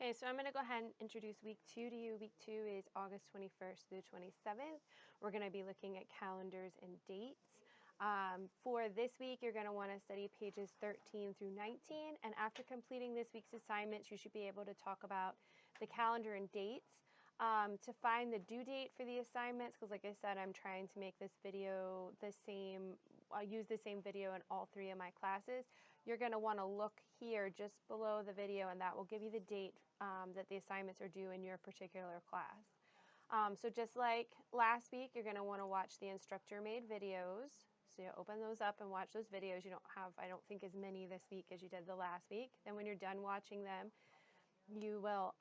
Okay, so I'm going to go ahead and introduce week 2 to you. Week 2 is August 21st through 27th. We're going to be looking at calendars and dates. For this week, you're going to want to study pages 13 through 19. And after completing this week's assignments, you should be able to talk about the calendar and dates. To find the due date for the assignments, because like I said, I'm trying to make this video the same, use the same video in all 3 of my classes. You're going to want to look here just below the video, and that will give you the date that the assignments are due in your particular class. So just like last week, you're going to want to watch the instructor-made videos. So you open those up and watch those videos. You don't have, I don't think, as many this week as you did the last week. Then when you're done watching them, you will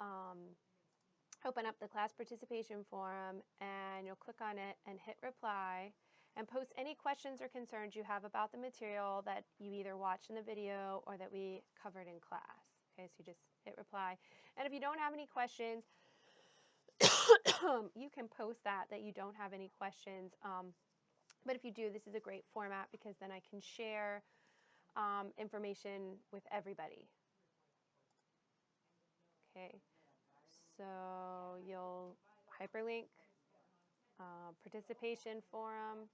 open up the class participation forum, and you'll click on it and hit reply and post any questions or concerns you have about the material that you either watched in the video or that we covered in class. Okay, so you just hit reply. And if you don't have any questions, you can post that you don't have any questions. But if you do, this is a great format because then I can share information with everybody. Okay. So you'll hyperlink participation forum,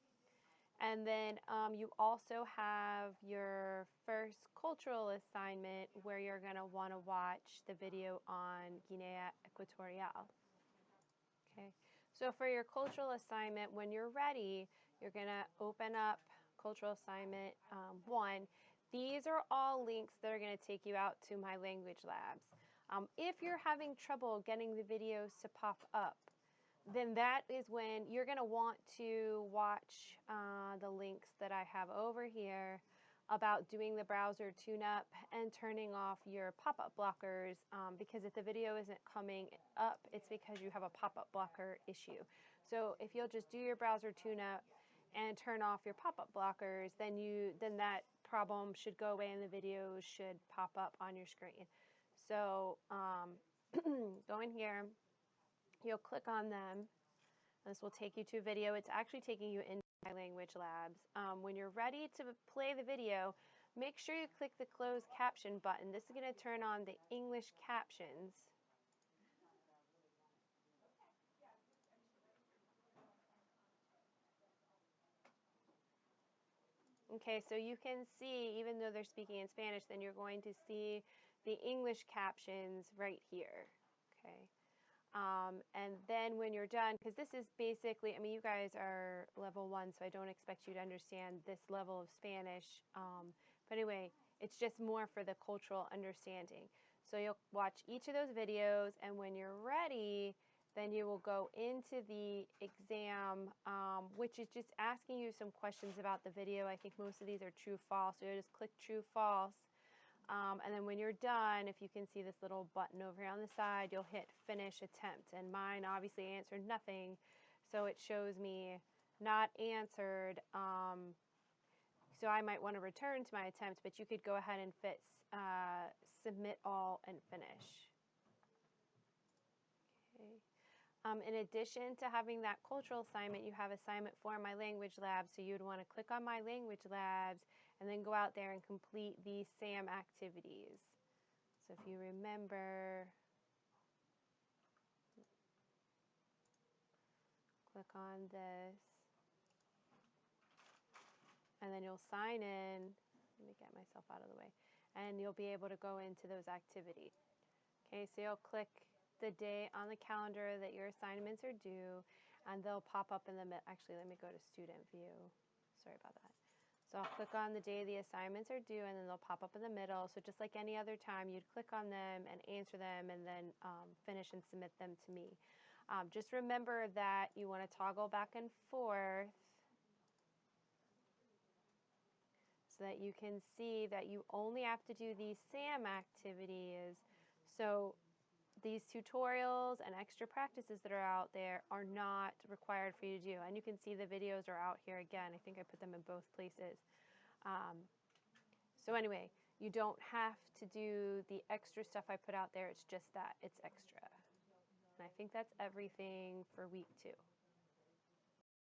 and then you also have your first cultural assignment where you're going to want to watch the video on Guinea Equatorial. Okay, so for your cultural assignment, when you're ready, you're going to open up cultural assignment 1. These are all links that are going to take you out to my language labs. If you're having trouble getting the videos to pop up, then that is when you're going to want to watch the links that I have over here about doing the browser tune-up and turning off your pop-up blockers, because if the video isn't coming up, it's because you have a pop-up blocker issue. So if you'll just do your browser tune-up and turn off your pop-up blockers, then that problem should go away and the videos should pop up on your screen. So go in here, you'll click on them. This will take you to a video. It's actually taking you into my language labs. When you're ready to play the video, make sure you click the closed caption button. This is going to turn on the English captions. Okay, so you can see, even though they're speaking in Spanish, then you're going to see the English captions right here. Okay. And then when you're done, because this is basically, I mean, you guys are level 1, so I don't expect you to understand this level of Spanish. But anyway, it's just more for the cultural understanding. So you'll watch each of those videos, and when you're ready, then you will go into the exam, which is just asking you some questions about the video. I think most of these are true, false. So you'll just click true, false. And then when you're done, if you can see this little button over here on the side, you'll hit finish attempt. And mine obviously answered nothing, so it shows me not answered. So I might want to return to my attempt, but you could go ahead and submit all and finish. Okay. In addition to having that cultural assignment, you have assignment 4 in my language lab, so you'd want to click on my language labs and then go out there and complete these SAM activities. So if you remember, click on this, and then you'll sign in. Let me get myself out of the way. And you'll be able to go into those activities. Okay, so you'll click the day on the calendar that your assignments are due, and they'll pop up in the middle. Actually, let me go to student view. Sorry about that. So I'll click on the day the assignments are due, and then they'll pop up in the middle. So just like any other time, you'd click on them and answer them, and then finish and submit them to me. Just remember that you want to toggle back and forth so that you can see that you only have to do these SAM activities. So these tutorials and extra practices that are out there are not required for you to do. And you can see the videos are out here again. I think I put them in both places. So anyway, you don't have to do the extra stuff I put out there. It's just that it's extra. And I think that's everything for week 2.